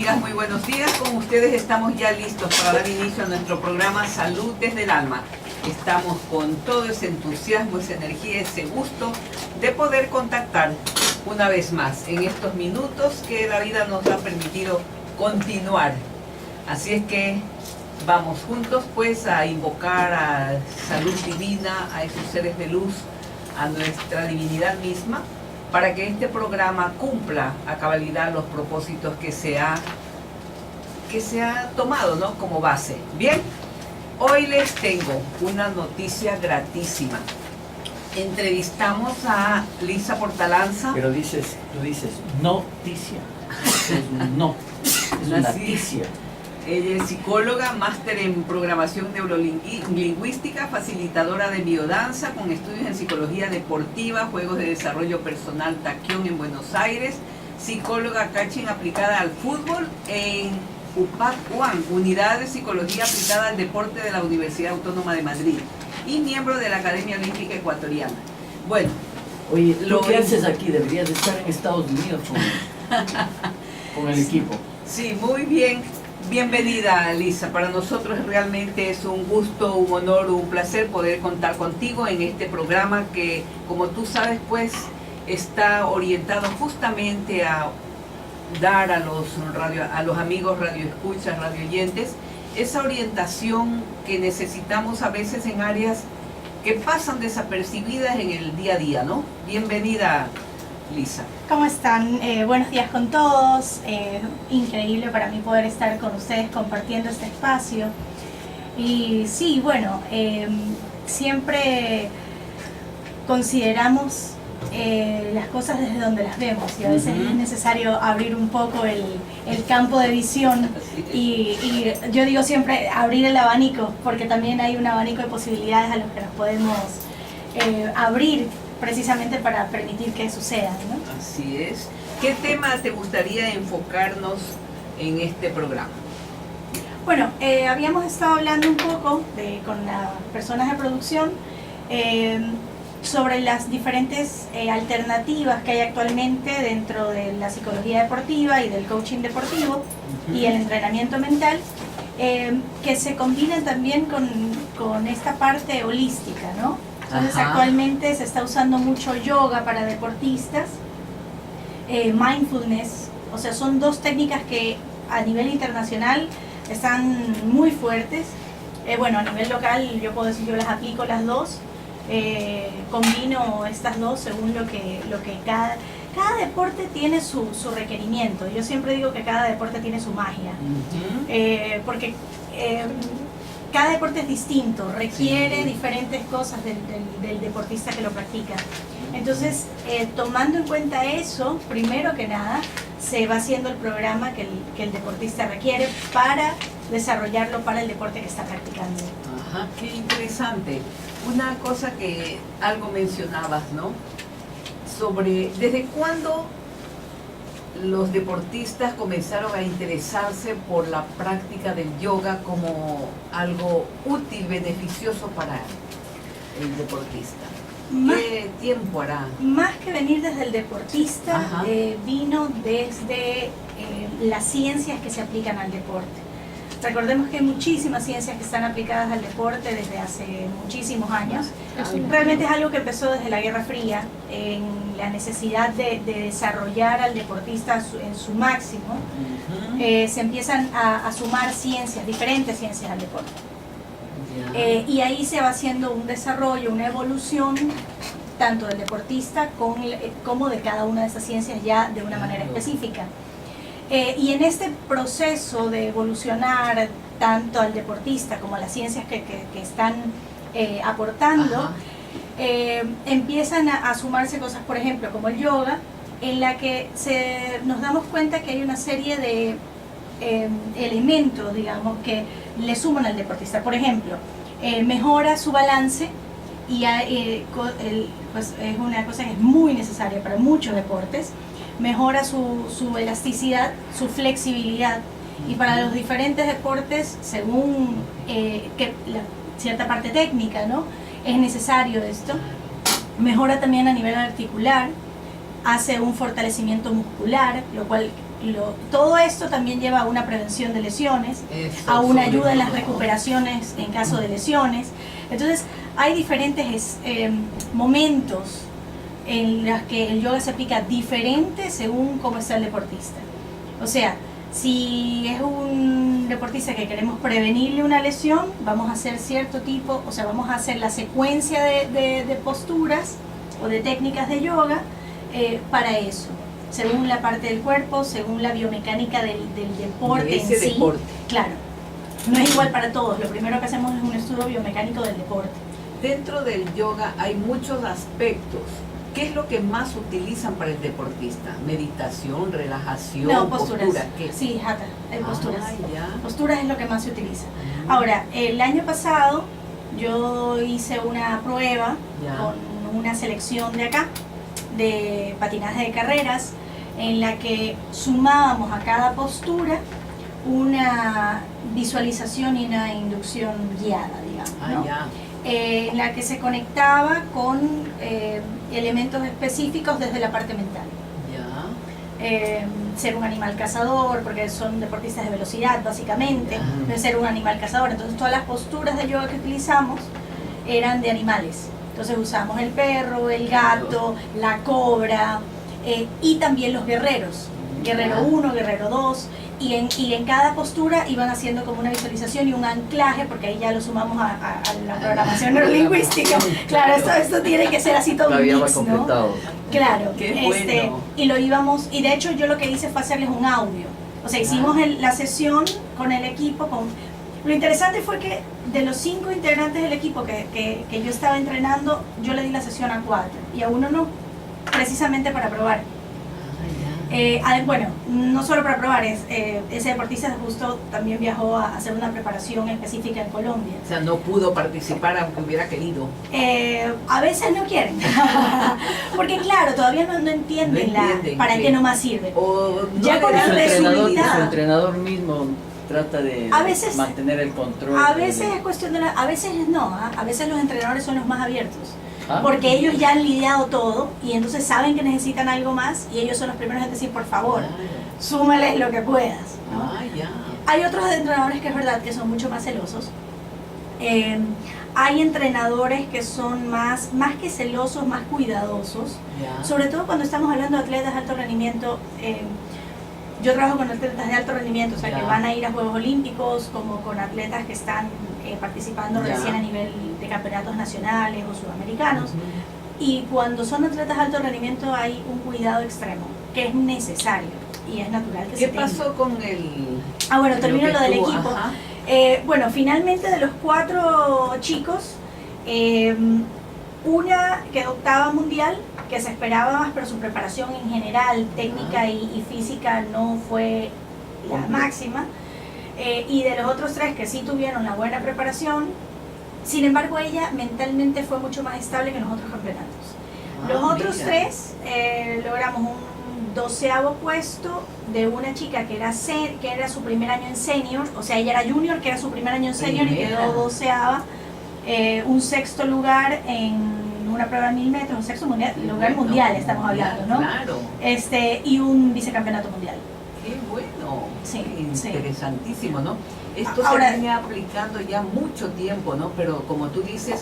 amigas, muy buenos días. Con ustedes estamos ya listos para dar inicio a nuestro programa Salud desde el Alma. Estamos con todo ese entusiasmo, esa energía, ese gusto de poder contactar una vez más en estos minutos que la vida nos ha permitido continuar. Así es que vamos juntos pues a invocar a salud divina, a esos seres de luz, a nuestra divinidad misma, para que este programa cumpla a cabalidad los propósitos que se ha tomado, ¿no?, como base. Bien, hoy les tengo una noticia gratísima. Entrevistamos a Lisa Portalanza. Pero tú dices noticia. No, es una noticia. Ella es psicóloga, máster en programación neurolingüística, facilitadora de biodanza con estudios en psicología deportiva, juegos de desarrollo personal Taquión en Buenos Aires, psicóloga coaching aplicada al fútbol en UPAC UAM, Unidad de Psicología Aplicada al Deporte de la Universidad Autónoma de Madrid, y miembro de la Academia Olímpica Ecuatoriana. Bueno, oye, ¿tú qué haces aquí? Deberías de estar en Estados Unidos con el equipo. Sí, muy bien. Bienvenida, Lisa. Para nosotros realmente es un gusto, un honor, un placer poder contar contigo en este programa que, como tú sabes, pues está orientado justamente a dar a los amigos radioescuchas, radioyentes, esa orientación que necesitamos a veces en áreas que pasan desapercibidas en el día a día, ¿no? Bienvenida, Lisa. ¿Cómo están? Buenos días con todos. Increíble para mí poder estar con ustedes compartiendo este espacio. Y sí, bueno, siempre consideramos las cosas desde donde las vemos, y a veces es necesario abrir un poco el campo de visión y yo digo siempre abrir el abanico, porque también hay un abanico de posibilidades a los que nos podemos abrir precisamente para permitir que suceda, ¿no? Así es. ¿Qué tema te gustaría enfocarnos en este programa? Bueno, habíamos estado hablando un poco con las personas de producción sobre las diferentes alternativas que hay actualmente dentro de la psicología deportiva y del coaching deportivo y el entrenamiento mental, que se combinan también con esta parte holística, ¿no? Entonces actualmente se está usando mucho yoga para deportistas, mindfulness, o sea, son dos técnicas que a nivel internacional están muy fuertes. Bueno, a nivel local yo puedo decir, yo las aplico las dos, combino estas dos según lo que cada deporte tiene su requerimiento. Yo siempre digo que cada deporte tiene su magia, porque cada deporte es distinto, requiere diferentes cosas del deportista que lo practica. Entonces, tomando en cuenta eso, primero que nada, se va haciendo el programa que el deportista requiere para desarrollarlo para el deporte que está practicando. Ajá, qué interesante. Una cosa que algo mencionabas, ¿no? Sobre desde cuándo los deportistas comenzaron a interesarse por la práctica del yoga como algo útil, beneficioso para el deportista. ¿Qué tiempo hará? Más que venir desde el deportista, vino desde las ciencias que se aplican al deporte. Recordemos que hay muchísimas ciencias que están aplicadas al deporte desde hace muchísimos años. Realmente es algo que empezó desde la Guerra Fría, en la necesidad de desarrollar al deportista en su máximo. Se empiezan a sumar ciencias, diferentes ciencias al deporte. Y ahí se va haciendo un desarrollo, una evolución, tanto del deportista como de cada una de esas ciencias ya de una manera específica. Y en este proceso de evolucionar tanto al deportista como a las ciencias que están aportando, empiezan a sumarse cosas, por ejemplo, como el yoga, en la que nos damos cuenta que hay una serie de elementos, digamos, que le suman al deportista. Por ejemplo, mejora su balance, y pues es una cosa que es muy necesaria para muchos deportes. Mejora su elasticidad, su flexibilidad, y para los diferentes deportes, según cierta parte técnica, ¿no?, es necesario esto. Mejora también a nivel articular, hace un fortalecimiento muscular, lo cual todo esto también lleva a una prevención de lesiones, Eso, a una sobre ayuda en las todo. recuperaciones en caso de lesiones. Entonces, hay diferentes momentos en los que el yoga se aplica diferente según cómo está el deportista. O sea, si es un deportista que queremos prevenirle una lesión, vamos a hacer cierto tipo, o sea, vamos a hacer la secuencia de posturas o de técnicas de yoga para eso, según la parte del cuerpo, según la biomecánica del deporte De ese en sí. deporte. Claro, no es igual para todos, lo primero que hacemos es un estudio biomecánico del deporte. Dentro del yoga hay muchos aspectos. ¿Qué es lo que más utilizan para el deportista? ¿Meditación, relajación, No, posturas. postura? ¿Qué? Sí, hatha, posturas. Ah, ya. Posturas es lo que más se utiliza. Ahora, el año pasado yo hice una prueba Ya. con una selección de acá, de patinaje de carreras, en la que sumábamos a cada postura una visualización y una inducción guiada, digamos, Ah, ¿no? ya. En la que se conectaba con elementos específicos desde la parte mental. Ya. Ser un animal cazador, porque son deportistas de velocidad básicamente, Ya. de ser un animal cazador. Entonces todas las posturas de yoga que utilizamos eran de animales. Entonces usamos el perro, el gato, la cobra y también los guerreros. Guerrero Ya. 1, guerrero 2. Y en cada postura iban haciendo como una visualización y un anclaje, porque ahí ya lo sumamos a la programación neurolingüística. Claro, esto tiene que ser así todo un Todavía va mix, ¿no? completado. Claro, Qué bueno. y lo íbamos, y de hecho yo lo que hice fue hacerles un audio. O sea, hicimos la sesión con el equipo. Lo interesante fue que de los 5 integrantes del equipo que yo estaba entrenando, yo le di la sesión a 4 y a uno no, precisamente para probar. Bueno, no solo para probar, ese deportista justo también viajó a hacer una preparación específica en Colombia. O sea, no pudo participar aunque hubiera querido. A veces no quieren, porque claro, todavía no entienden, No entienden para que- qué nomás sirve. O no Ya le con dan el Su resultado. visibilidad. su entrenador mismo trata de A veces- mantener el control. A veces es cuestión de a veces no, a veces los entrenadores son los más abiertos, Ah, porque ellos ya han lidiado todo y entonces saben que necesitan algo más y ellos son los primeros en decir, por favor, súmales lo que puedas, ¿no? Ah, ya. Hay otros entrenadores que es verdad que son mucho más celosos. Hay entrenadores que son más que celosos, más cuidadosos. Ya. Sobre todo cuando estamos hablando de atletas de alto rendimiento. Yo trabajo con atletas de alto rendimiento, o sea, Ya. que van a ir a Juegos Olímpicos, como con atletas que están participando Ya. recién a nivel de campeonatos nacionales o sudamericanos. Ujú. Y cuando son atletas de alto rendimiento hay un cuidado extremo, que es necesario y es natural que ¿Qué se tenga. pasó con el...? Bueno, termino que lo del estuvo? equipo. Ajá. Bueno, finalmente de los 4 chicos, una quedó octava mundial, que se esperaba más, pero su preparación en general, técnica y física, no fue la máxima. Y de los otros 3 que sí tuvieron la buena preparación, sin embargo ella mentalmente fue mucho más estable que en los otros campeonatos. Los Ah, otros mira. 3 logramos un 12º puesto de una chica que era su primer año en senior, o sea, ella era junior, que era su primer año en senior y Primera. quedó 12ª, un 6º lugar en una prueba de 1000 metros, un 6º lugar mundial estamos hablando, ¿no? Claro. Y un vicecampeonato mundial. Qué bueno. Sí, sí. Interesantísimo, ¿no? Esto Ahora- se viene aplicando ya mucho tiempo, ¿no? Pero como tú dices,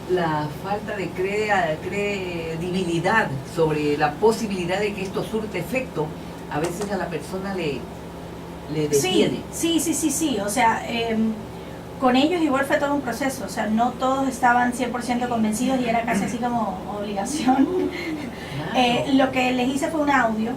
la falta de credibilidad sobre la posibilidad de que esto surte efecto, a veces a la persona le detiene. Sí, o sea, con ellos igual fue todo un proceso, o sea, no todos estaban 100% convencidos y era casi así como obligación. Claro. Lo que les hice fue un audio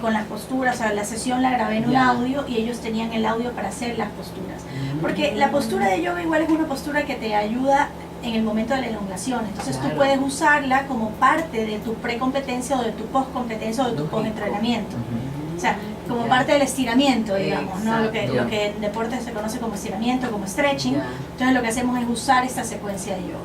con las posturas, o sea, la sesión la grabé en un Ya. audio y ellos tenían el audio para hacer las posturas. Porque la postura de yoga igual es una postura que te ayuda en el momento de la elongación, entonces Claro. tú puedes usarla como parte de tu precompetencia o de tu postcompetencia o de tu Lógico. postentrenamiento. Ujú. O sea, como Ya. parte del estiramiento, digamos, ¿no? Lo Exacto. que en deportes se conoce como estiramiento, como stretching. Ya. Entonces lo que hacemos es usar esta secuencia de yoga.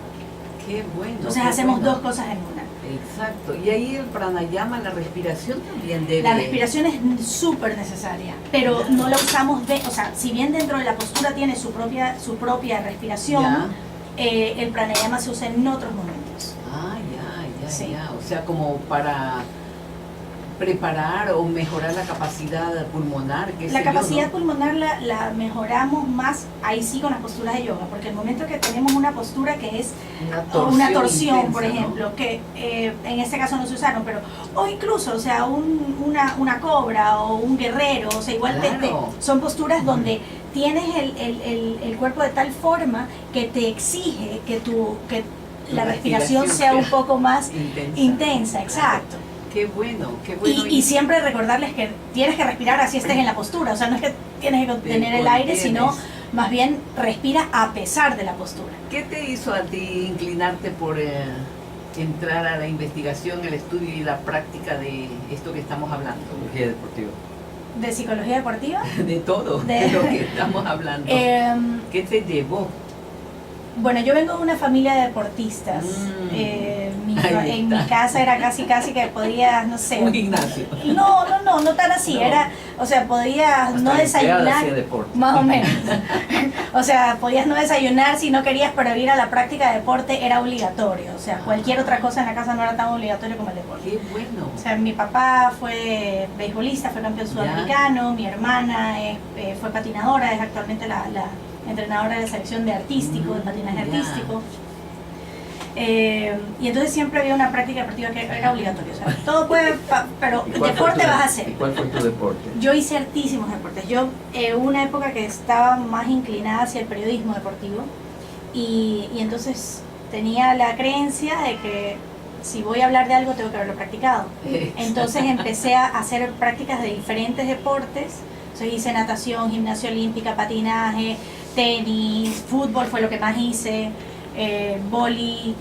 Qué bueno. Entonces qué hacemos bueno. 2 cosas en una. Exacto. Y ahí el pranayama, la respiración también debe... La respiración es súper necesaria, pero no la usamos o sea, si bien dentro de la postura tiene su propia respiración, Ya. El pranayama se usa en otros momentos. Ah, ya, Sí. ya. O sea, como para preparar o mejorar la capacidad pulmonar. La capacidad pulmonar la mejoramos más ahí sí con las posturas de yoga, porque el momento que tenemos una postura que es una torsión intensa, por ejemplo, ¿no? Que en este caso no se usaron, pero o incluso, o sea, una cobra o un guerrero, o sea, igual claro. Son posturas donde tienes el cuerpo de tal forma que te exige que la respiración sea un poco más intensa, exacto. Qué bueno, qué bueno. Y siempre recordarles que tienes que respirar así estés en la postura, o sea, no es que tienes que contener el aire, sino más bien respira a pesar de la postura. ¿Qué te hizo a ti inclinarte por entrar a la investigación, el estudio y la práctica de esto que estamos hablando? Psicología deportiva. ¿De psicología deportiva? De todo, de lo que estamos hablando. ¿Qué te llevó? Bueno, yo vengo de una familia de deportistas. En mi casa era casi que podías, no sé. Un gimnasio. No tan así. No. Era, o sea, podías no desayunar. Más o menos. O sea, podías no desayunar si no querías, pero ir a la práctica de deporte era obligatorio. O sea, cualquier otra cosa en la casa no era tan obligatorio como el deporte. Qué bueno. O sea, mi papá fue beisbolista, fue campeón sudamericano. Mi hermana fue patinadora, es actualmente la entrenadora de la selección de artístico, de patinaje artístico. Y entonces siempre había una práctica deportiva que era obligatoria. O sea, todo puede, pero deporte vas a hacer. ¿Y cuál fue tu deporte? Yo hice hartísimos deportes. Yo una época que estaba más inclinada hacia el periodismo deportivo y entonces tenía la creencia de que si voy a hablar de algo tengo que haberlo practicado. Entonces empecé a hacer prácticas de diferentes deportes. O sea, hice natación, gimnasia olímpica, patinaje, tenis, fútbol fue lo que más hice, vóley,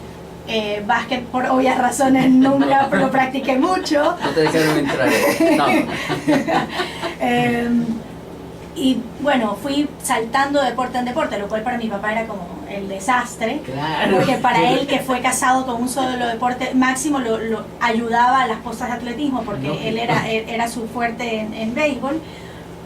básquet por obvias razones nunca lo practiqué mucho. No te dejaron entrar. No. Y bueno, fui saltando de deporte en deporte, lo cual para mi papá era como el desastre. Claro. Porque para él, que fue casado con un solo deporte, máximo lo ayudaba a las postas de atletismo, porque él era su fuerte en béisbol.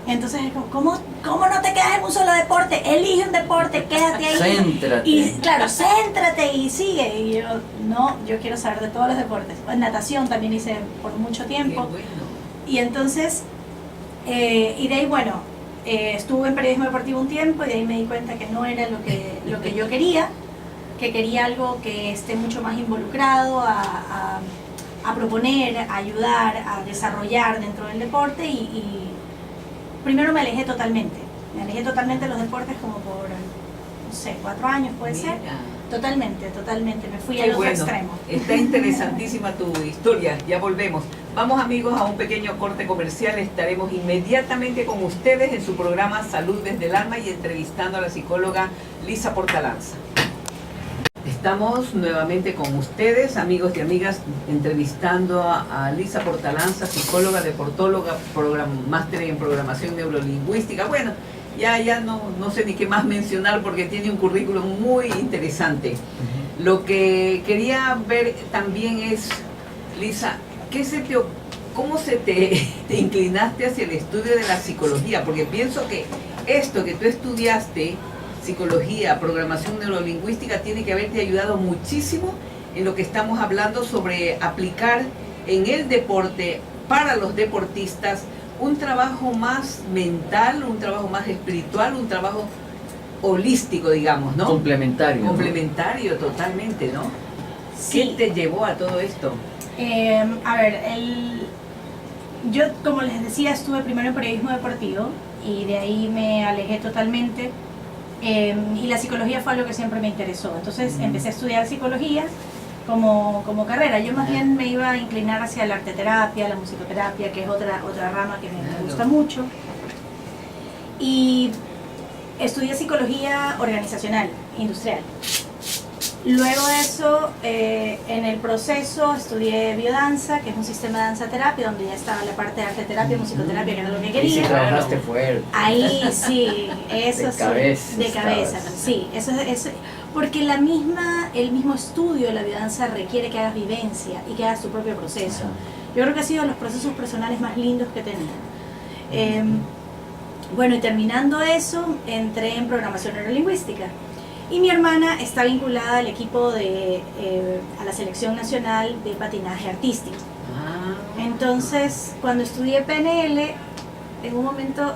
Entonces, ¿cómo no te quedas en un solo deporte? Elige un deporte, quédate ahí. Céntrate. Y claro, céntrate y sigue. Y yo quiero saber de todos los deportes. Natación también hice por mucho tiempo. Qué bueno. Y entonces, y de ahí, bueno, estuve en periodismo deportivo un tiempo y de ahí me di cuenta que no era lo que yo quería, que quería algo que esté mucho más involucrado a proponer, a ayudar, a desarrollar dentro del deporte y primero me alejé totalmente de los deportes como por, no sé, 4 años puede ser. Totalmente, me fui al otro extremo. Está interesantísima tu historia, ya volvemos. Vamos amigos a un pequeño corte comercial, estaremos inmediatamente con ustedes en su programa Salud desde el Alma y entrevistando a la psicóloga Lisa Portalanza. Estamos nuevamente con ustedes, amigos y amigas, entrevistando a Lisa Portalanza, psicóloga, deportóloga, máster en programación neurolingüística. Bueno, ya no sé ni qué más mencionar porque tiene un currículum muy interesante. Lo que quería ver también es, Lisa, ¿cómo te inclinaste hacia el estudio de la psicología? Porque pienso que esto que tú estudiaste, psicología, programación neurolingüística, tiene que haberte ayudado muchísimo en lo que estamos hablando sobre aplicar en el deporte, para los deportistas, un trabajo más mental, un trabajo más espiritual, un trabajo holístico, digamos, ¿no? Complementario. Complementario, ¿no? Totalmente, ¿no? Sí. ¿Qué te llevó a todo esto? A ver, yo, como les decía, estuve primero en periodismo deportivo y de ahí me alejé totalmente. Y la psicología fue algo que siempre me interesó. Entonces empecé a estudiar psicología como carrera. Yo más bien me iba a inclinar hacia la arteterapia, la musicoterapia, que es otra rama que me gusta mucho. Y estudié psicología organizacional, industrial. Luego de eso, en el proceso estudié biodanza, que es un sistema de danza-terapia, donde ya estaba la parte de arteterapia, musicoterapia, que era lo que quería. Y si trabajaste fuerte. Ahí sí, eso de sí, cabeza, de cabeza, sí, eso porque el mismo estudio de la biodanza requiere que hagas vivencia y que hagas tu propio proceso. Yo creo que ha sido de los procesos personales más lindos que he tenido. Bueno, y terminando eso, entré en programación neurolingüística. Y mi hermana está vinculada al equipo a la selección nacional de patinaje artístico. entonces, cuando estudié PNL, en un momento,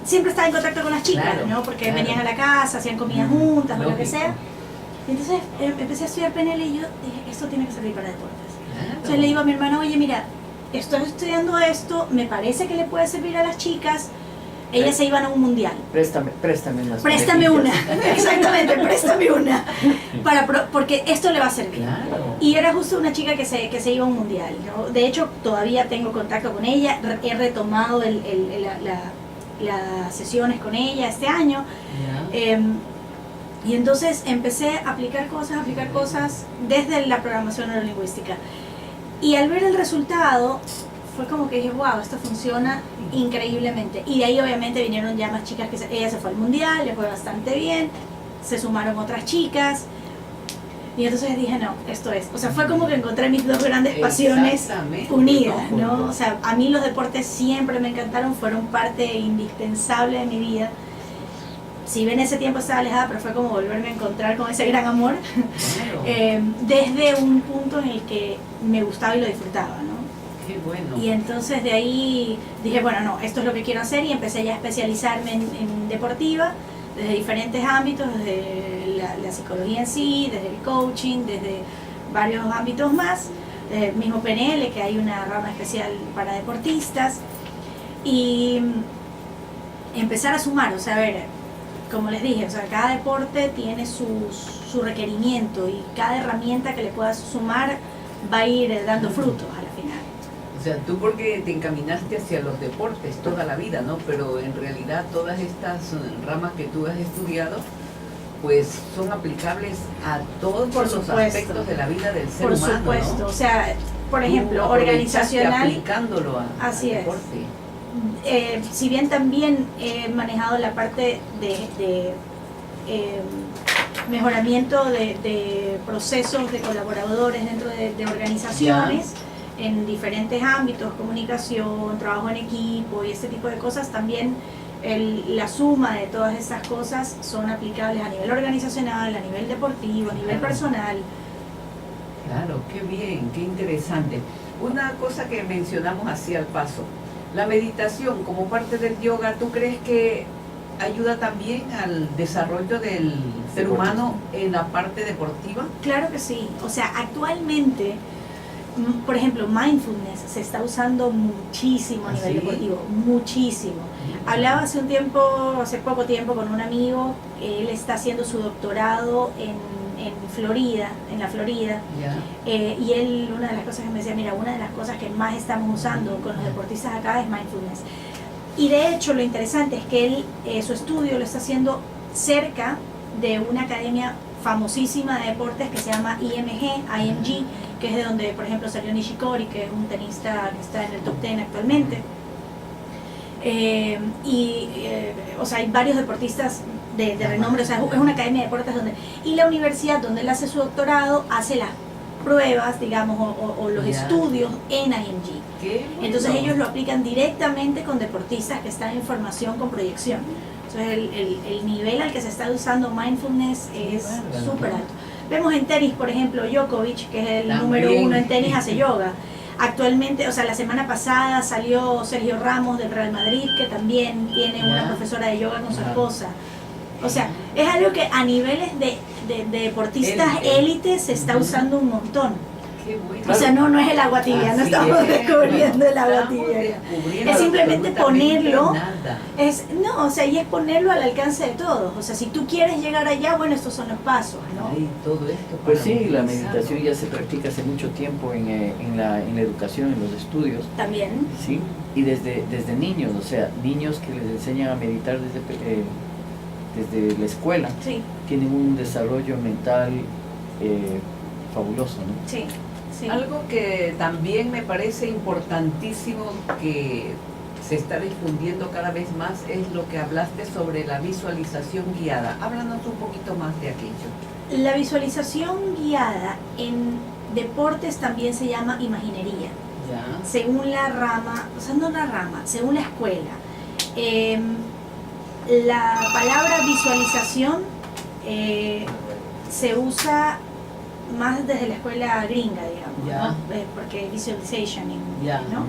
siempre estaba en contacto con las chicas, Claro, ¿no? Porque claro. venían a la casa, hacían comida juntas o lo que Lógico. sea. Y entonces empecé a estudiar PNL y yo dije, esto tiene que servir para deportes. Claro. Entonces le digo a mi hermano, oye, mira, estoy estudiando esto, me parece que le puede servir a las chicas. Ellas se iban a un mundial. Préstame unas Préstame conejillas. una, exactamente, préstame una, porque esto le va a servir. Claro. Y era justo una chica que se iba a un mundial, ¿no? De hecho, todavía tengo contacto con ella, he retomado las sesiones con ella este año. Ya. Y entonces empecé a aplicar cosas desde la programación neurolingüística. Y al ver el resultado, fue como que dije, wow, esto funciona increíblemente. Y de ahí obviamente vinieron ya más chicas, ella se fue al mundial, le fue bastante bien, se sumaron otras chicas. Y entonces dije, no, esto es. O sea, fue como que encontré mis dos grandes pasiones Exactamente, unidas, ¿no? ¿no? O sea, a mí los deportes siempre me encantaron, fueron parte indispensable de mi vida. Si bien ese tiempo estaba alejada, pero fue como volverme a encontrar con ese gran amor, Claro. desde un punto en el que me gustaba y lo disfrutaba, ¿no? Qué bueno. Y entonces de ahí dije, bueno, no, esto es lo que quiero hacer y empecé ya a especializarme en deportiva, desde diferentes ámbitos, desde la psicología en sí, desde el coaching, desde varios ámbitos más, desde el mismo PNL, que hay una rama especial para deportistas, y empezar a sumar, o sea, a ver, como les dije, o sea, cada deporte tiene su requerimiento y cada herramienta que le puedas sumar va a ir dando frutos a la final. O sea, tú porque te encaminaste hacia los deportes toda la vida, ¿no? Pero en realidad todas estas ramas que tú has estudiado, pues son aplicables a todos Por los supuesto. aspectos de la vida del ser Por humano, supuesto, ¿no? o sea, por ejemplo, Tú aprovechaste organizacional, aplicándolo Así al es. deporte. Si bien también he manejado la parte de mejoramiento de procesos de colaboradores dentro de organizaciones, en diferentes ámbitos, comunicación, trabajo en equipo y este tipo de cosas, también la suma de todas esas cosas son aplicables a nivel organizacional, a nivel deportivo, a nivel personal. Claro, qué bien, qué interesante. Una cosa que mencionamos así al paso, la meditación como parte del yoga, ¿tú crees que ayuda también al desarrollo del ser humano en la parte deportiva? Claro que sí, o sea, actualmente, por ejemplo, mindfulness se está usando muchísimo a ¿Ah, nivel sí? deportivo, muchísimo. Hablaba hace poco tiempo con un amigo, él está haciendo su doctorado en Florida, en la Florida, Ya. y él, una de las cosas que me decía, mira, una de las cosas que más estamos usando con los deportistas acá es mindfulness. Y de hecho lo interesante es que él, su estudio lo está haciendo cerca de una academia famosísima de deportes que se llama IMG, que es de donde, por ejemplo, salió Nishikori, que es un tenista que está en el top 10 actualmente. O sea, hay varios deportistas de renombre, o sea, es una academia de deportes donde... Y la universidad donde él hace su doctorado hace las pruebas, digamos, o los Ya. estudios en IMG. Qué bueno. Entonces ellos lo aplican directamente con deportistas que están en formación con proyección. Entonces el nivel al que se está usando mindfulness es bárbaro. súper alto. Vemos en tenis, por ejemplo, Djokovic, que es el También. número 1 en tenis, hace yoga. Actualmente, o sea, la semana pasada salió Sergio Ramos del Real Madrid, que también tiene una Ya. profesora de yoga con su Ajá. esposa. O sea, es algo que a niveles de deportistas Élite. élites se está Ujú. usando un montón. Qué bueno. O sea, no es el agua tibia, no Así estamos es, descubriendo el agua estamos tibia. descubriendo Es simplemente absolutamente ponerlo. nada. No, o sea, y es ponerlo al alcance de todos. O sea, si tú quieres llegar allá, bueno, estos son los pasos, ¿no? Ay, todo esto Pues para sí, la utilizarlo. meditación ya se practica hace mucho tiempo en la educación, en los estudios, También. ¿sí? Y desde niños, o sea, niños que les enseñan a meditar desde la escuela, Sí, tienen un desarrollo mental fabuloso, ¿no? sí, sí. Algo que también me parece importantísimo que se está difundiendo cada vez más es lo que hablaste sobre la visualización guiada. Háblanos un poquito más de aquello. La visualización guiada en deportes también se llama imaginería, Ya. según la rama, o sea, no la rama, según la escuela. La palabra visualización se usa más desde la escuela gringa, digamos, Ya. ¿no? Porque visualization, Ya. ¿no?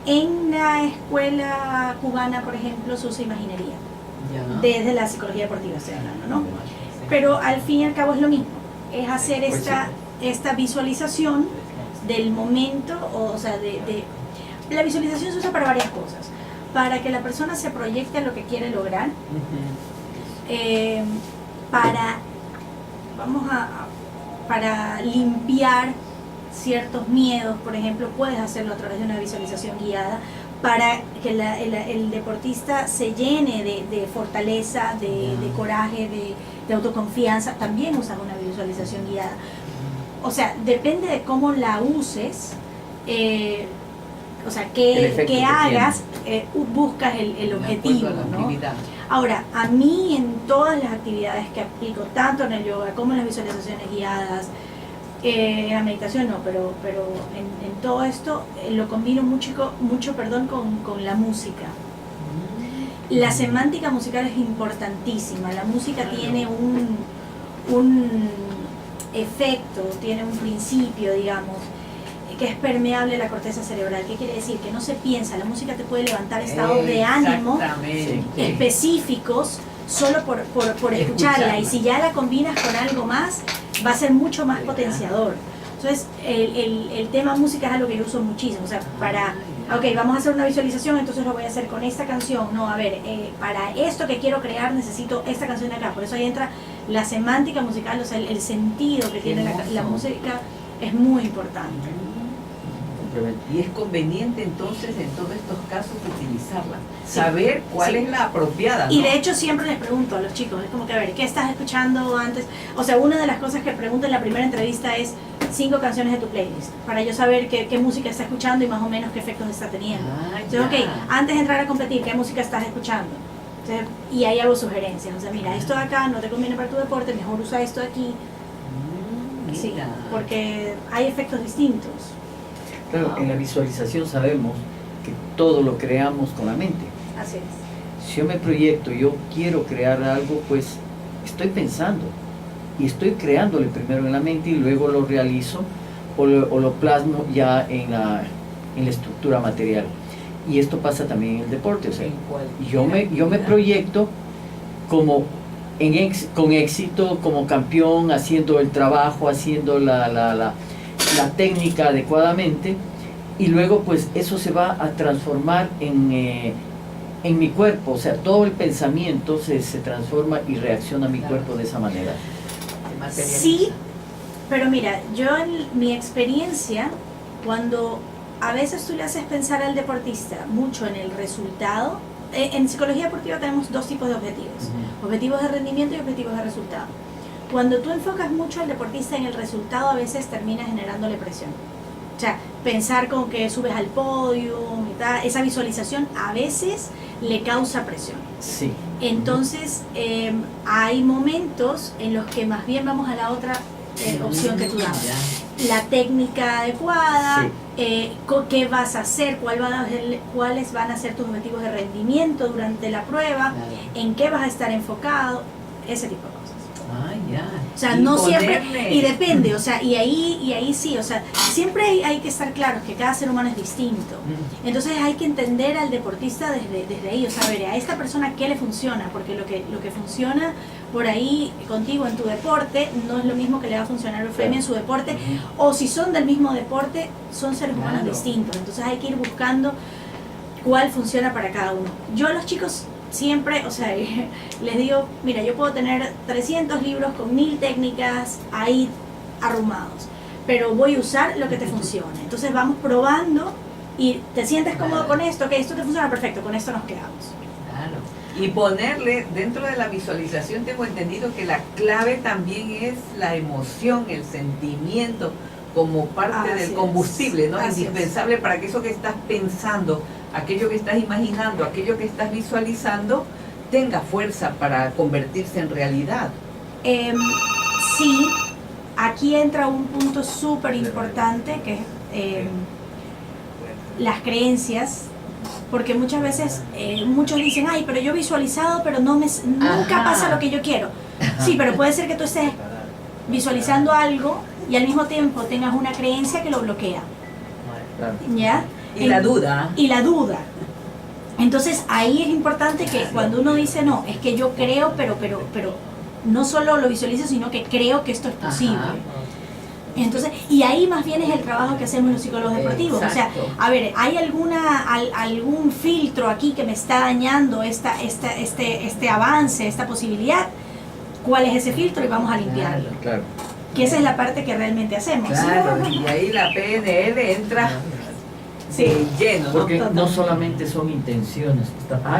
En la escuela cubana, por ejemplo, se usa imaginería, Ya. desde la psicología deportiva estoy hablando, ¿no? Pero al fin y al cabo es lo mismo, es hacer esta visualización del momento, o sea, la visualización se usa para varias cosas, para que la persona se proyecte a lo que quiere lograr, para limpiar ciertos miedos, por ejemplo, puedes hacerlo a través de una visualización guiada, para que el deportista se llene de fortaleza, de coraje, de autoconfianza. También usas una visualización guiada. O sea, depende de cómo la uses, o sea, qué hagas, buscas el objetivo, ¿no? Ahora, a mí en todas las actividades que aplico, tanto en el yoga como en las visualizaciones guiadas, en la meditación no, pero en todo esto lo combino mucho con la música. La semántica musical es importantísima. La música tiene un efecto, tiene un principio, digamos, que es permeable a la corteza cerebral. ¿Qué quiere decir? Que no se piensa. La música te puede levantar estados de ánimo específicos solo por escucharla. Y si ya la combinas con algo más, va a ser mucho más potenciador. Entonces, el tema música es algo que yo uso muchísimo. O sea, ok, vamos a hacer una visualización, entonces lo voy a hacer con esta canción. No, a ver, para esto que quiero crear necesito esta canción de acá. Por eso ahí entra la semántica musical, o sea, el sentido que tiene la música es muy importante. Y es conveniente entonces en todos estos casos utilizarla, saber cuál es la apropiada, ¿no? Y de hecho siempre les pregunto a los chicos, es como que a ver, ¿qué estás escuchando antes? O sea, una de las cosas que pregunto en la primera entrevista es 5 canciones de tu playlist, para yo saber qué música está escuchando y más o menos qué efectos está teniendo. Entonces, ok, antes de entrar a competir, ¿qué música estás escuchando? Entonces, y ahí hago sugerencias, o sea, mira, esto de acá no te conviene para tu deporte, mejor usa esto de aquí. Sí, porque hay efectos distintos. Claro, en la visualización sabemos que todo lo creamos con la mente. Así es. Si yo me proyecto, yo quiero crear algo, pues estoy pensando y estoy creándole primero en la mente y luego lo realizo o lo plasmo ya en la estructura material. Y esto pasa también en el deporte, o sea, yo me proyecto como con éxito, como campeón, haciendo el trabajo, haciendo la técnica adecuadamente, y luego pues eso se va a transformar en mi cuerpo, o sea, todo el pensamiento se transforma y reacciona a mi cuerpo de esa manera. Sí, pero mira, yo en mi experiencia, cuando a veces tú le haces pensar al deportista mucho en el resultado, en psicología deportiva tenemos 2 tipos de objetivos, objetivos de rendimiento y objetivos de resultado. Cuando tú enfocas mucho al deportista en el resultado, a veces termina generándole presión. O sea, pensar con que subes al podio, esa visualización a veces le causa presión. Sí. Entonces, hay momentos en los que más bien vamos a la otra opción que tú dabas. La técnica adecuada, qué vas a hacer, cuáles van a ser tus objetivos de rendimiento durante la prueba, en qué vas a estar enfocado, ese tipo de cosas. O sea, no siempre, y depende, o sea, y ahí sí, o sea, siempre hay que estar claros que cada ser humano es distinto. Entonces hay que entender al deportista desde ahí, o sea, a ver, a esta persona qué le funciona, porque lo que funciona por ahí contigo en tu deporte no es lo mismo que le va a funcionar a Eufemia en su deporte, o si son del mismo deporte, son seres humanos distintos. Entonces hay que ir buscando cuál funciona para cada uno. Yo a los chicos siempre, o sea, les digo, mira, yo puedo tener 300 libros con 1000 técnicas ahí arrumados, pero voy a usar lo que te funcione. Entonces vamos probando y te sientes cómodo con esto, ok, esto te funciona perfecto, con esto nos quedamos. Y ponerle dentro de la visualización, tengo entendido que la clave también es la emoción, el sentimiento como parte del combustible, ¿no? Indispensable para que eso que estás pensando, aquello que estás imaginando, aquello que estás visualizando, tenga fuerza para convertirse en realidad. Sí, aquí entra un punto súper importante que es las creencias, porque muchas veces muchos dicen, ay, pero yo he visualizado, pero nunca pasa lo que yo quiero. Sí, pero puede ser que tú estés visualizando algo y al mismo tiempo tengas una creencia que lo bloquea. Claro. ¿Ya? Y la duda. Y la duda. Entonces ahí es importante que cuando uno dice no, es que yo creo, pero no solo lo visualizo, sino que creo que esto es posible. Ajá. Entonces, y ahí más bien es el trabajo que hacemos los psicólogos deportivos. Exacto. O sea, a ver, ¿hay algún filtro aquí que me está dañando este avance, esta posibilidad? ¿Cuál es ese filtro? Y vamos a limpiarlo. Claro. Que esa es la parte que realmente hacemos. Claro, y ahí la PNL entra Sí. lleno, ¿no? Porque no solamente son intenciones.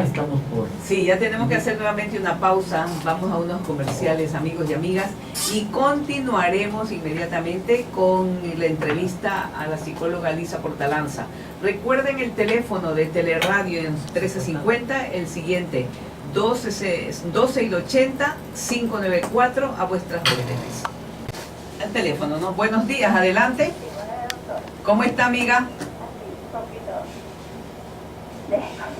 Estamos por... Sí, ya tenemos que hacer nuevamente una pausa. Vamos a unos comerciales, amigos y amigas, y continuaremos inmediatamente con la entrevista a la psicóloga Lisa Portalanza. Recuerden el teléfono de Teleradio en 1350, el siguiente, 12-80-594, a vuestras órdenes. El teléfono, ¿no? Buenos días, adelante. ¿Cómo está, amiga?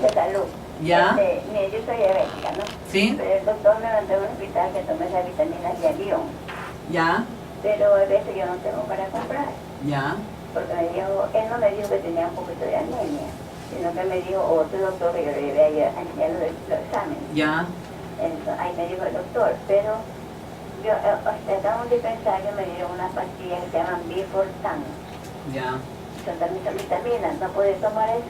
De salud. ¿Ya? Mire, yo soy diabética, ¿no? ¿Sí? Pero el doctor me mandó a un hospital que tome esas vitaminas de avión. ¿Ya? Pero a veces yo no tengo para comprar. ¿Ya? Porque él no me dijo que tenía un poquito de anemia, sino que me dijo otro doctor que yo le llevé ayer a los exámenes. ¿Ya? Entonces, ahí me dijo el doctor, pero yo, acá en un dispensario me dieron unas pastillas que se llaman Bifortan. ¿Ya? Son también vitaminas, ¿no puede tomar eso?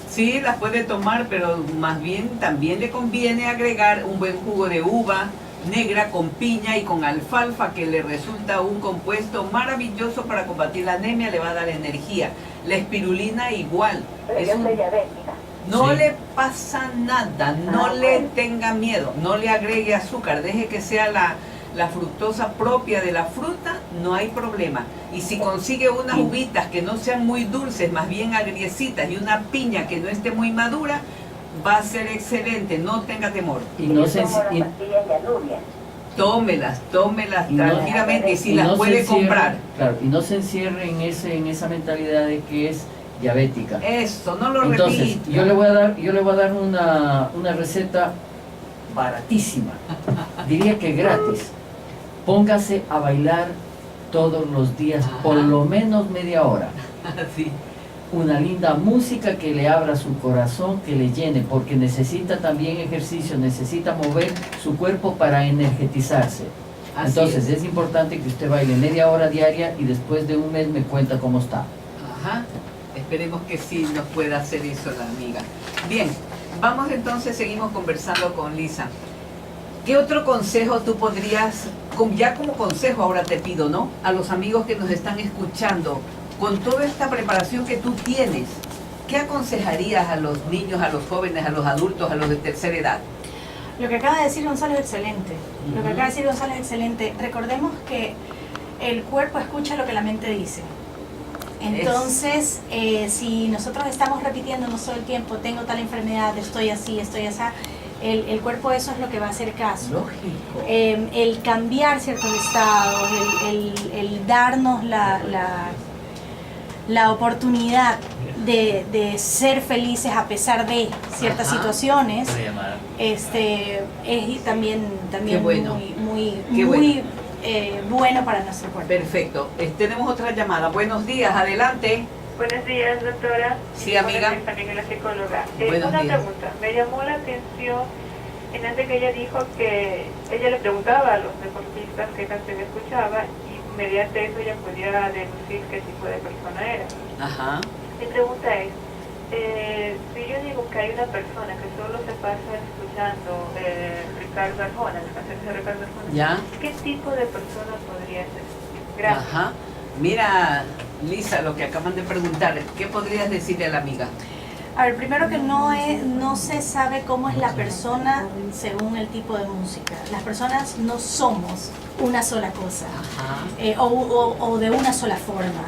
Sí, las puede tomar, pero más bien también le conviene agregar un buen jugo de uva negra con piña y con alfalfa, que le resulta un compuesto maravilloso para combatir la anemia, le va a dar energía. La espirulina igual. Pero Es yo un- soy diabética. No Sí. le pasa nada, no le tenga miedo, no le agregue azúcar, deje que sea la fructosa propia de la fruta, no hay problema. Y si consigue unas uvitas que no sean muy dulces, más bien agriecitas, y una piña que no esté muy madura, va a ser excelente, no tenga temor. Y no yo se... tomo las y- pastillas de alubia. Tómelas Y no- tranquilamente, y si y las no se puede encierre- comprar. Claro, y no se encierre en esa mentalidad de que es diabética. Eso, no lo Entonces, repita. yo le voy a dar una receta baratísima, diría que gratis. Póngase a bailar todos los días, Ajá. por lo menos media hora. Sí. Una linda música que le abra su corazón, que le llene, porque necesita también ejercicio, necesita mover su cuerpo para energetizarse. Así Entonces es importante que usted baile media hora diaria y después de un mes me cuenta cómo está. Ajá, esperemos que sí nos pueda hacer eso la amiga. Bien, vamos entonces, seguimos conversando con Lisa. ¿Qué otro consejo tú podrías, ya como consejo ahora te pido, ¿no? A los amigos que nos están escuchando, con toda esta preparación que tú tienes, ¿qué aconsejarías a los niños, a los jóvenes, a los adultos, a los de tercera edad? Lo que acaba de decir Gonzalo es excelente. Lo que Ujú. acaba de decir Gonzalo es excelente. Recordemos que el cuerpo escucha lo que la mente dice. Entonces, si nosotros estamos repitiéndonos todo el tiempo, tengo tal enfermedad, estoy así, estoy así, el cuerpo eso es lo que va a hacer caso. Lógico. El cambiar ciertos estados, el darnos la oportunidad de ser felices a pesar de ciertas Ajá. situaciones, es también Qué bueno. muy Qué bueno para nuestro cuerpo. Perfecto. Tenemos otra llamada. Buenos días, adelante. Buenos días, doctora. Sí, amiga. Buenos días también a la psicóloga. Buenos Una días. pregunta. Me llamó la atención en antes que ella dijo que ella le preguntaba a los deportistas qué canción escuchaba y mediante eso ella podía deducir qué tipo de persona era. Ajá. Mi pregunta es, si yo digo que hay una persona que solo se pasa escuchando Ricardo Arjona, las canciones de Ricardo Arjona, ¿Ya? ¿qué tipo de persona podría ser? Gracias. Ajá. Mira, Lisa, lo que acaban de preguntar, ¿qué podrías decirle a la amiga? A ver, primero que no se sabe cómo es la persona según el tipo de música. Las personas no somos una sola cosa Ajá. o de una sola forma.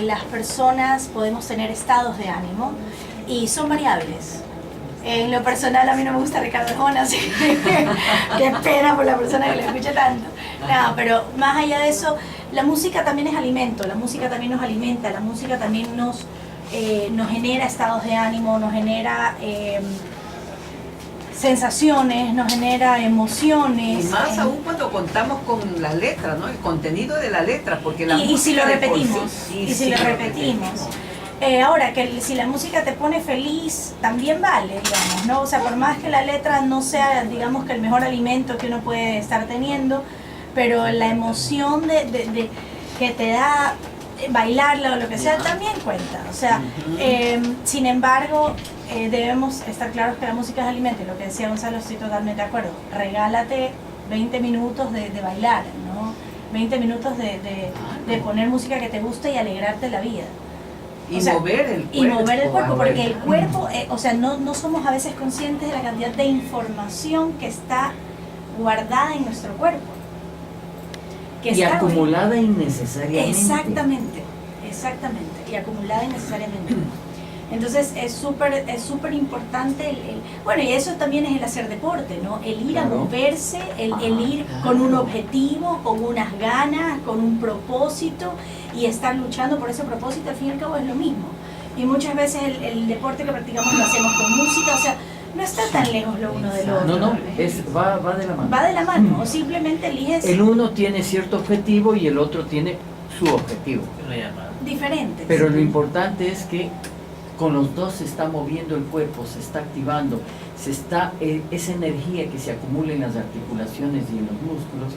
Las personas podemos tener estados de ánimo y son variables. En lo personal a mí no me gusta Ricardo Arjona, así que qué pena por la persona que lo escucha tanto. No, pero más allá de eso, la música también es alimento, la música también nos alimenta, la música también nos genera estados de ánimo, nos genera sensaciones, nos genera emociones. Y más aún cuando contamos con las letras, ¿no? El contenido de la letra, porque la y si lo música de por sí- repetimos, y si lo repetimos. Ahora, que si la música te pone feliz, también vale, digamos, ¿no? O sea, por más que la letra no sea, digamos, que el mejor alimento que uno puede estar teniendo, pero la emoción de que te da bailarla o lo que sea, también cuenta. O sea, sin embargo, debemos estar claros que la música es alimento, y lo que decía Gonzalo, estoy totalmente de acuerdo. Regálate 20 minutos de bailar, ¿no? 20 minutos de poner música que te guste y alegrarte la vida. Y O sea, mover el cuerpo. Y mover el cuerpo, porque el cuerpo, o sea, no somos a veces conscientes de la cantidad de información que está guardada en nuestro cuerpo. Que Y está acumulada innecesariamente. Exactamente, y acumulada innecesariamente. Entonces es súper importante bueno, y eso también es el hacer deporte, ¿no? El ir a moverse, el ir con un objetivo, con unas ganas, con un propósito, y estar luchando por ese propósito, al fin y al cabo es lo mismo. Y muchas veces el deporte que practicamos lo hacemos con música, o sea, no está tan lejos lo uno del otro. No, va de la mano. Va de la mano, o simplemente eliges El uno tiene cierto objetivo y el otro tiene su objetivo. diferentes. Pero lo importante es que con los dos se está moviendo el cuerpo, se está activando, esa energía que se acumula en las articulaciones y en los músculos,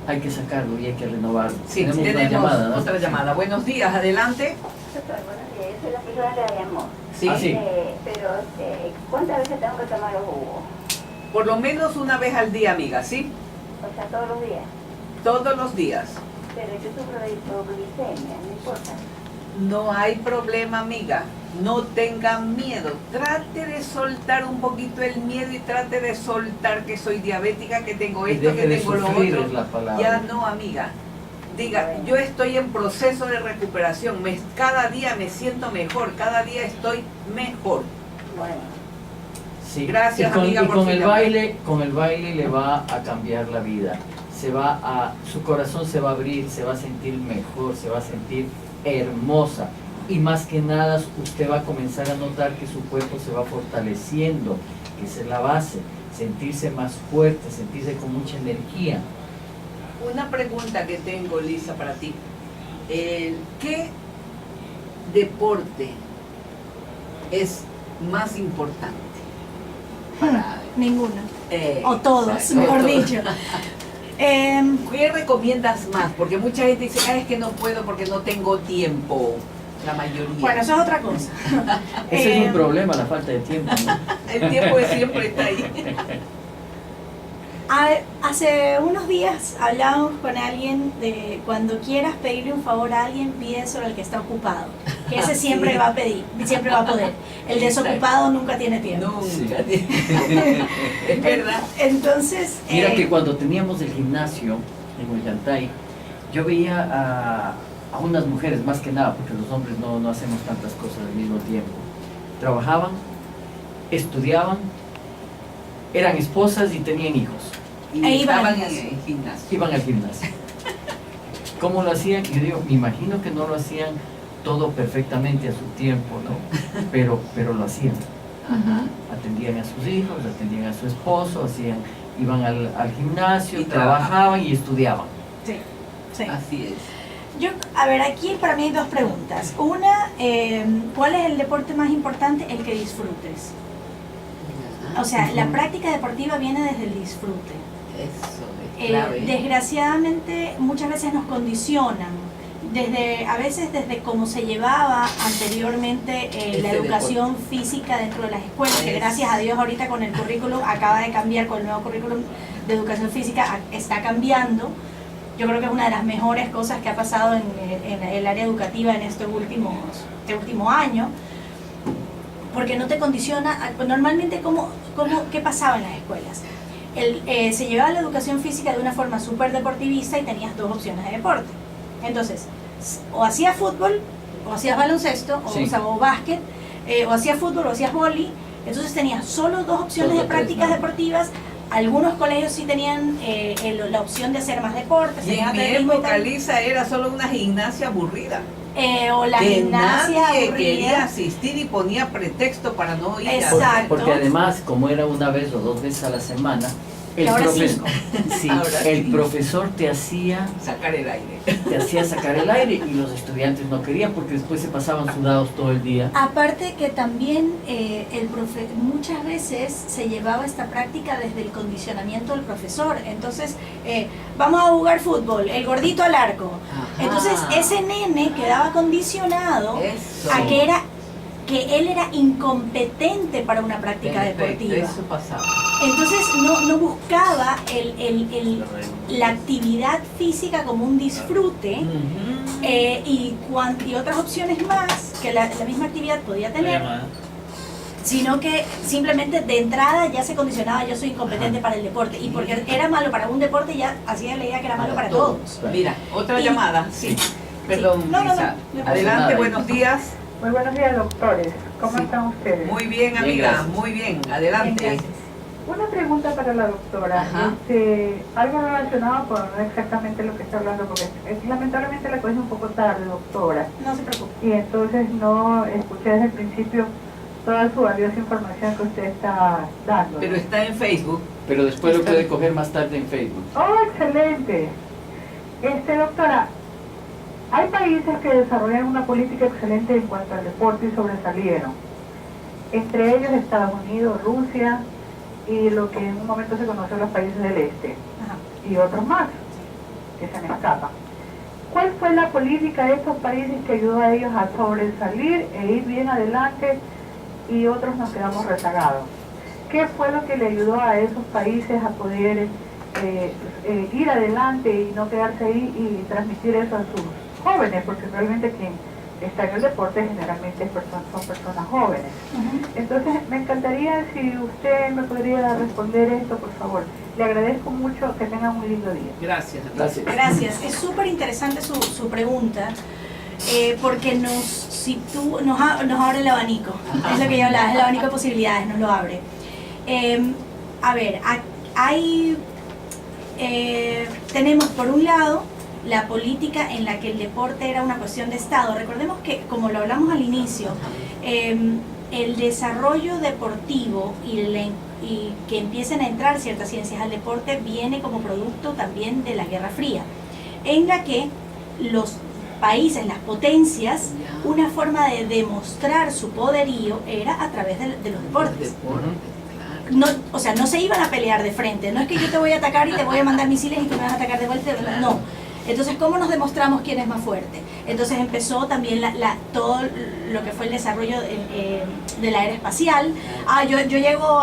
hay que sacarlo y hay que renovarlo. Sí, tenemos una tenemos llamada, ¿no? otra llamada. Buenos días, adelante. Doctor, buenos días. Yo soy la persona que la llamó. Sí. Ah, sí. Pero, ¿cuántas veces tengo que tomar los jugos? Por lo menos una vez al día, amiga, ¿sí? O sea, todos los días. Todos los días. Pero yo sufro de hipoglicemia, no importa. No hay problema, amiga. No tenga miedo. Trate de soltar un poquito el miedo y trate de soltar que soy diabética, que tengo Y esto, deje que de tengo lo sufrir, otro. es la palabra. Ya no, amiga. Diga, yo estoy en proceso de recuperación. Cada día me siento mejor. Cada día estoy mejor. Bueno, Sí. Gracias, y con, amiga, y por con su el llamada. con el baile le va a cambiar la vida. Su corazón se va a abrir, se va a sentir mejor, se va a sentir hermosa. Y más que nada, usted va a comenzar a notar que su cuerpo se va fortaleciendo, que esa es la base. Sentirse más fuerte, sentirse con mucha energía. Una pregunta que tengo, Lisa, para ti. ¿Qué deporte es más importante? Ninguno. O todos, exacto, mejor todos. dicho. ¿Qué recomiendas más? Porque mucha gente dice, es que no puedo porque no tengo tiempo. La mayoría. Bueno, eso es otra cosa. Ese es un problema, la falta de tiempo, ¿no? El tiempo siempre está ahí. Hace unos días hablábamos con alguien de cuando quieras pedirle un favor a alguien, pídeselo al que está ocupado. Que ese siempre Sí. va a pedir, siempre va a poder. El desocupado nunca tiene tiempo. Nunca. Sí. Es verdad. Entonces, Mira que cuando teníamos el gimnasio en Ollantay, yo veía a unas mujeres, más que nada, porque los hombres no hacemos tantas cosas al mismo tiempo. Trabajaban, estudiaban, eran esposas y tenían hijos. Y E iban al estaban en gimnasio. el gimnasio. Iban al gimnasio. ¿Cómo lo hacían? Yo digo, me imagino que no lo hacían todo perfectamente a su tiempo, ¿no? Pero lo hacían. Ajá. Atendían a sus hijos, atendían a su esposo, iban al gimnasio, Y trabajaban y estudiaban. sí, sí. Así es. Yo, a ver, aquí para mí hay dos preguntas. Una, ¿cuál es el deporte más importante? El que disfrutes. O sea, la práctica deportiva viene desde el disfrute. Eso es clave. Desgraciadamente muchas veces nos condicionan, a veces desde cómo se llevaba anteriormente la Ese educación física dentro de las escuelas, que Es- gracias a Dios ahorita con el currículum acaba de cambiar, con el nuevo currículum de educación física está cambiando. Yo creo que es una de las mejores cosas que ha pasado en el área educativa en este último año, porque no te condiciona. Normalmente, ¿qué pasaba en las escuelas? Se llevaba la educación física de una forma súper deportivista y tenías dos opciones de deporte. Entonces, o hacías fútbol, o hacías baloncesto, Sí. o básquet, o hacías fútbol, o hacías vóley. Entonces tenías solo dos opciones Dos o de tres, prácticas ¿no? deportivas. Algunos colegios sí tenían la opción de hacer más deportes. Y en tenían mi atletismo y época, tal. Lisa, era solo una gimnasia aburrida. o la que gimnasia nadie aburrida. quería asistir y ponía pretexto para no ir. Exacto. Porque además, como era una vez o 2 veces a la semana, el, ahora sí, Ahora el sí. profesor te hacía Sacar el aire. sacar el aire y los estudiantes no querían porque después se pasaban sudados todo el día. Aparte que también el profe muchas veces se llevaba esta práctica desde el condicionamiento del profesor. Entonces, vamos a jugar fútbol, el gordito al arco. Ajá. Entonces, ese nene quedaba condicionado Eso. a que él era incompetente para una práctica Perfecto, deportiva. eso pasaba. Entonces no buscaba la actividad física como un disfrute y otras opciones más que la misma actividad podía tener, sino que simplemente de entrada ya se condicionaba: yo soy incompetente para el deporte, y porque era malo para un deporte ya hacía la idea que era malo para todos. Mira, otra Y- llamada, sí. Perdón, No, no, Lisa. no pasa Adelante, nada. buenos días. Muy buenos días, doctores. ¿Cómo Sí. están ustedes? Muy bien, Bien, amiga, gracias. muy bien. Bien, Adelante. gracias. Una pregunta para la doctora. Ajá. Algo relacionado con no exactamente lo que está hablando, porque lamentablemente la cogí un poco tarde, doctora. No se preocupe. Y entonces no escuché desde el principio toda su valiosa información que usted está dando. Pero está en Facebook. Pero después lo puede coger más tarde en Facebook. Oh, excelente. Doctora, hay países que desarrollan una política excelente en cuanto al deporte y sobresalieron. Entre ellos Estados Unidos, Rusia y lo que en un momento se conoció los países del este. Ajá. Y otros más que se me escapan. ¿Cuál fue la política de estos países que ayudó a ellos a sobresalir e ir bien adelante y otros nos quedamos rezagados? ¿Qué fue lo que le ayudó a esos países a poder ir adelante y no quedarse ahí y transmitir eso a sus jóvenes? Porque realmente quien está en el deporte generalmente son personas jóvenes. Ujú. Entonces, me encantaría si usted me podría responder esto, por favor. Le agradezco mucho, que tenga un lindo día. Gracias. Gracias. Gracias. Es súper interesante su pregunta, porque nos abre el abanico. Es lo que yo hablaba, es el abanico de posibilidades, nos lo abre. A ver, tenemos por un lado la política en la que el deporte era una cuestión de Estado. Recordemos que, como lo hablamos al inicio, el desarrollo deportivo y que empiecen a entrar ciertas ciencias al deporte viene como producto también de la Guerra Fría, en la que los países, las potencias, una forma de demostrar su poderío era a través de los deportes. No, o sea, no se iban a pelear de frente, no es que yo te voy a atacar y te voy a mandar misiles y tú me vas a atacar de vuelta, no. Entonces, ¿cómo nos demostramos quién es más fuerte? Entonces empezó también todo lo que fue el desarrollo de la era espacial. Yo llego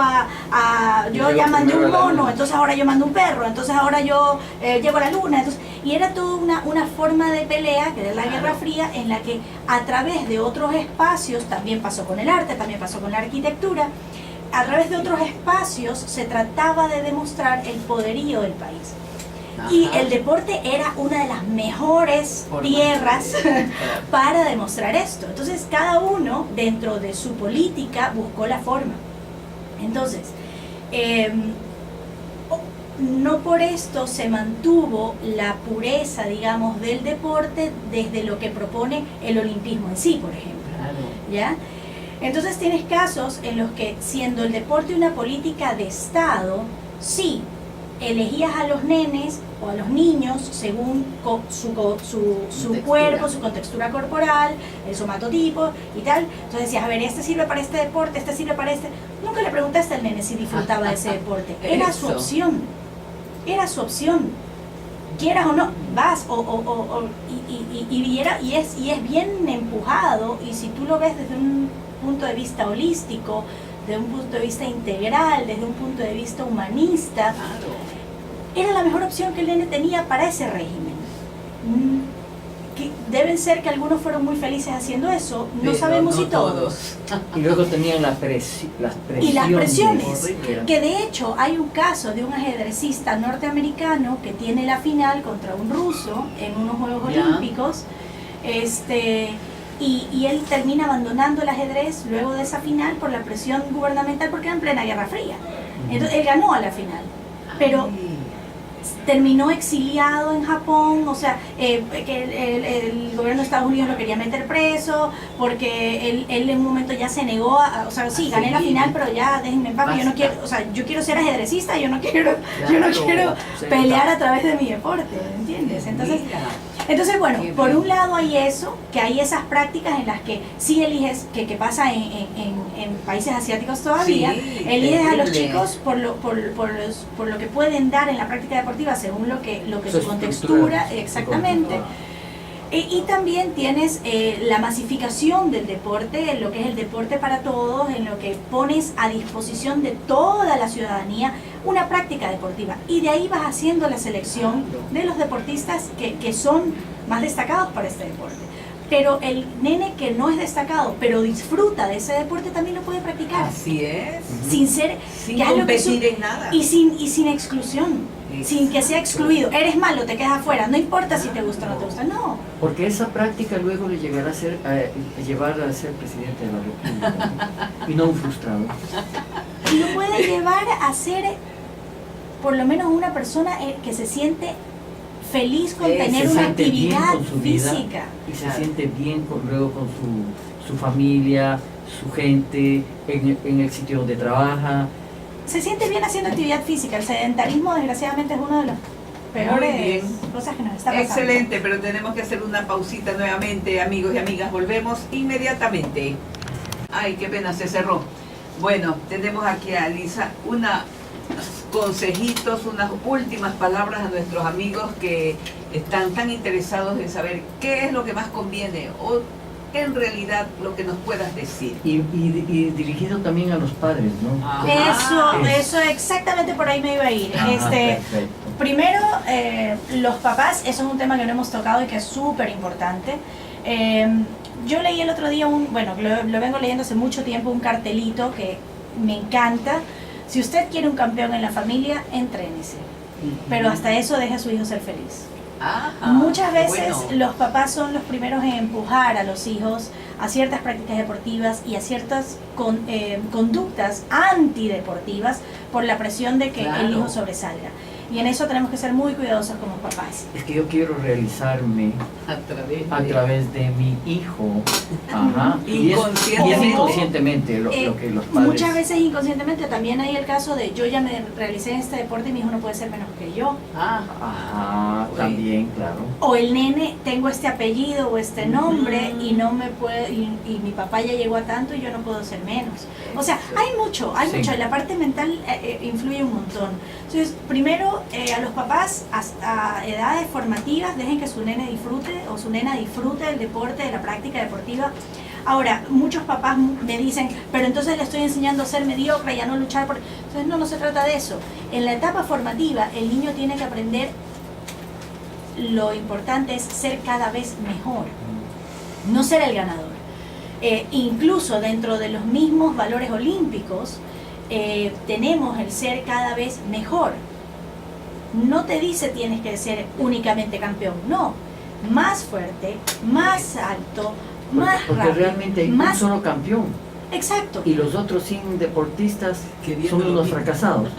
yo ya mandé un mono, entonces ahora yo mando un perro, entonces ahora yo llego a la luna. Entonces, y era toda una forma de pelea, que era la Guerra Fría, en la que a través de otros espacios, también pasó con el arte, también pasó con la arquitectura, a través de otros espacios se trataba de demostrar el poderío del país. Y el deporte era una de las mejores tierras para demostrar esto. Entonces cada uno dentro de su política buscó la forma. Entonces, no por esto se mantuvo la pureza, digamos, del deporte desde lo que propone el olimpismo en sí, por ejemplo. ¿Ya? Entonces tienes casos en los que, siendo el deporte una política de Estado, sí, elegías a los nenes o a los niños según su cuerpo, su contextura corporal, el somatotipo y tal. Entonces decías, a ver, este sirve para este deporte, este sirve para este. Nunca le preguntaste al nene si disfrutaba de ese deporte. Era su opción. Era su opción. Quieras o no, vas y es bien empujado, y si tú lo ves desde un punto de vista holístico, desde un punto de vista integral, desde un punto de vista humanista, era la mejor opción que el nene tenía para ese régimen. Que deben ser que algunos fueron muy felices haciendo eso, no Pero sabemos no si todos. Y luego tenían las presiones. Y las presiones, Horrible. que de hecho hay un caso de un ajedrecista norteamericano que tiene la final contra un ruso en unos Juegos Olímpicos, y él termina abandonando el ajedrez luego de esa final por la presión gubernamental, porque era en plena Guerra Fría. Entonces él ganó a la final, pero terminó exiliado en Japón, o sea, que el gobierno de Estados Unidos lo quería meter preso, porque él en un momento ya se negó o sea, sí, gané la final, pero ya déjenme en paz, yo no quiero, o sea, yo quiero ser ajedrecista, yo no quiero pelear a través de mi deporte, ¿entiendes? Entonces bueno, por un lado hay eso, que hay esas prácticas en las que sí eliges, que pasa en países asiáticos todavía, eliges a los chicos por lo que pueden dar en la práctica deportiva según lo que su contextura, exactamente. Y también tienes la masificación del deporte, lo que es el deporte para todos, en lo que pones a disposición de toda la ciudadanía una práctica deportiva. Y de ahí vas haciendo la selección de los deportistas que son más destacados para este deporte. Pero el nene que no es destacado, pero disfruta de ese deporte, también lo puede practicar. Así es. Sin competir en nada. Y sin exclusión. Sin que sea excluido. Eres malo, te quedas afuera. No importa si te gusta o no te gusta. No. Porque esa práctica luego le llegará a llevar a ser presidente de la República, ¿no? Y no un frustrado. Y lo puede llevar a ser por lo menos una persona que se siente feliz con tener una actividad física. Y se siente bien luego con su familia, su gente, en el sitio donde trabaja. Se siente bien haciendo actividad física. El sedentarismo, desgraciadamente, es uno de los peores cosas que nos está pasando. Excelente, pero tenemos que hacer una pausita nuevamente, amigos y amigas. Volvemos inmediatamente. Ay, qué pena, se cerró. Bueno, tenemos aquí a Lisa unos consejitos, unas últimas palabras a nuestros amigos que están tan interesados en saber qué es lo que más conviene o en realidad lo que nos puedas decir. Y dirigido también a los padres, ¿no? Ajá. Eso exactamente por ahí me iba a ir. Ajá, Primero, los papás, eso es un tema que no hemos tocado y que es súper importante. Yo leí el otro día lo vengo leyendo hace mucho tiempo, un cartelito que me encanta. Si usted quiere un campeón en la familia, entrénese. Pero hasta eso deje a su hijo ser feliz. Ajá, muchas veces los papás son los primeros en empujar a los hijos a ciertas prácticas deportivas y a ciertas conductas antideportivas por la presión de que el hijo sobresalga. Y en eso tenemos que ser muy cuidadosos como papás. Es que yo quiero realizarme a través de mi hijo. Ajá. Y es inconscientemente lo que los padres... Muchas veces inconscientemente también hay el caso de yo ya me realicé en este deporte y mi hijo no puede ser menos que yo. Ajá, también, claro. O el nene, tengo este apellido o este nombre y no me puede, y mi papá ya llegó a tanto y yo no puedo ser menos. O sea, hay mucho. La parte mental influye un montón. Entonces, primero, a los papás hasta edades formativas dejen que su nene disfrute o su nena disfrute del deporte, de la práctica deportiva. Ahora, muchos papás me dicen, pero entonces le estoy enseñando a ser mediocre y a no luchar por... Entonces no se trata de eso. En la etapa formativa el niño tiene que aprender, lo importante es ser cada vez mejor, no ser el ganador. Incluso dentro de los mismos valores olímpicos tenemos el ser cada vez mejor. No te dice tienes que ser únicamente campeón, no, más fuerte, más alto, más porque rápido, realmente hay un solo campeón. Exacto. Y los otros 100 deportistas son unos fracasados.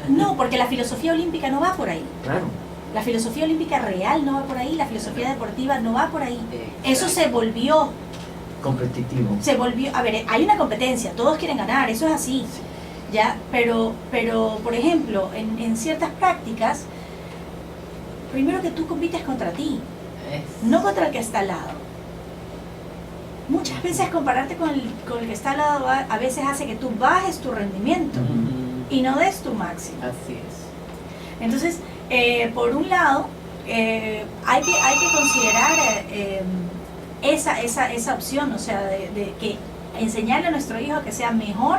No, porque la filosofía olímpica no va por ahí. Claro. La filosofía olímpica real no va por ahí, la filosofía deportiva no va por ahí. Eso se volvió competitivo. A ver, hay una competencia, todos quieren ganar, eso es así. ¿Ya? Pero por ejemplo, en ciertas prácticas, primero que tú compites contra ti, no contra el que está al lado. Muchas veces compararte con el que está al lado a veces hace que tú bajes tu rendimiento y no des tu máximo. Así es. Entonces, por un lado, hay que considerar esa opción, o sea, de que enseñarle a nuestro hijo que sea mejor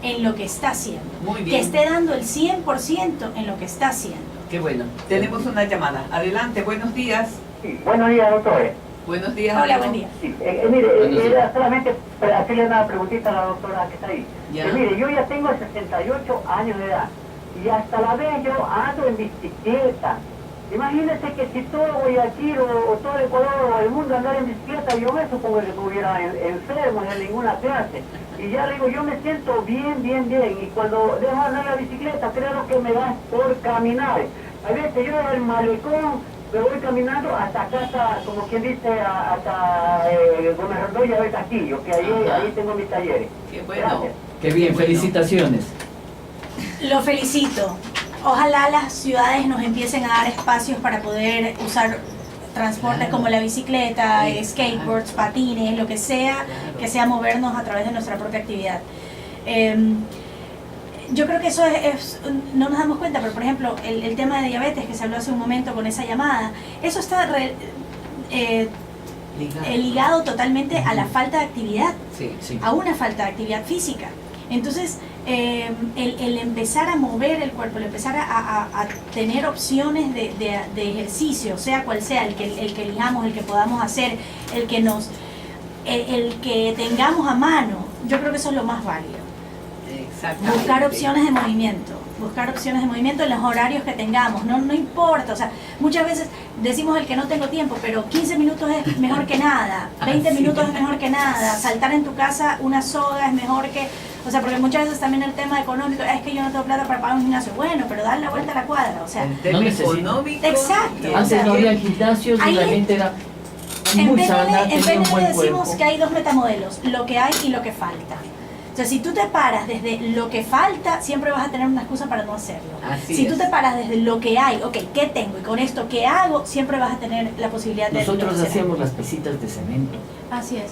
en lo que está haciendo. Muy bien. Que esté dando el 100% en lo que está haciendo. Qué bueno. Tenemos una llamada. Adelante, buenos días. Sí, buenos días, doctores. Buenos días. Hola, amigo. buen día. Sí, mire, era solamente para hacerle una preguntita a la doctora que está ahí. Mire, yo ya tengo 68 años de edad y hasta la vez yo ando en bicicleta. Imagínese que si todo Guayaquil o todo el Ecuador o el mundo andara en bicicleta, yo me supongo que estuviera enfermo en ninguna clase. Y ya le digo, yo me siento bien. Y cuando dejo andar la bicicleta, creo que me da por caminar. A veces yo del malecón me voy caminando hasta casa, como quien dice, hasta Gómez Rodóñez del Castillo, que ahí tengo mis talleres. Qué bueno. Gracias. Qué bien, Bueno. felicitaciones. Lo felicito. Ojalá las ciudades nos empiecen a dar espacios para poder usar transportes como la bicicleta, skateboards, patines, lo que sea movernos a través de nuestra propia actividad. Yo creo que eso no nos damos cuenta, pero por ejemplo, el tema de diabetes que se habló hace un momento con esa llamada, eso está ligado totalmente a la falta de actividad, Sí. a una falta de actividad física. Entonces, el empezar a mover el cuerpo, el empezar a tener opciones de ejercicio, sea cual sea, el que elijamos, el que podamos hacer, el que tengamos a mano, yo creo que eso es lo más válido. Exactamente. Buscar opciones de movimiento en los horarios que tengamos, no importa, o sea, muchas veces decimos el que no tengo tiempo, pero 15 minutos es mejor que nada, 20 minutos es mejor que nada, saltar en tu casa una soga es mejor que, o sea, porque muchas veces también el tema económico, es que yo no tengo plata para pagar un gimnasio, bueno, pero dar la vuelta a la cuadra, o sea, El tema No necesito. económico. Exacto. y Antes no había gimnasios y Ahí la gente era en muy PNL, sana, en tenía un PNL buen decimos cuerpo. que hay dos metamodelos, lo que hay y lo que falta. O sea, si tú te paras desde lo que falta, siempre vas a tener una excusa para no hacerlo. Así Si tú es. te paras desde lo que hay, ok, ¿qué tengo? Y con esto, ¿qué hago? Siempre vas a tener la posibilidad de Nosotros hacer hacíamos algo. las pesitas de cemento Así es.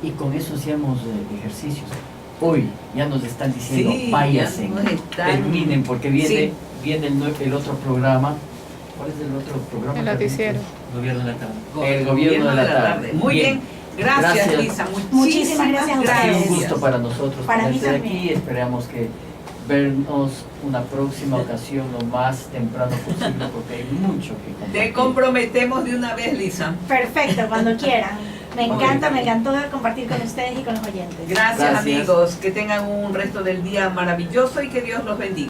y con eso hacíamos ejercicios. Hoy ya nos están diciendo, Sí, váyanse, ya nos están- terminen, porque viene, Sí. viene el otro programa. ¿Cuál es el otro programa? El noticiero. Gobierno de la tarde. El gobierno de la tarde. Muy bien. Gracias, Lisa. Muchísimas gracias a Ha sido un ustedes. gusto para nosotros Para mí tenerte también. aquí. Esperamos que vernos una próxima ocasión lo más temprano posible porque hay mucho que compartir. Te comprometemos de una vez, Lisa. Perfecto, cuando quieran. Me encanta, Muy me bien. encantó compartir con ustedes y con los oyentes. Gracias, Gracias. amigos. Que tengan un resto del día maravilloso y que Dios los bendiga.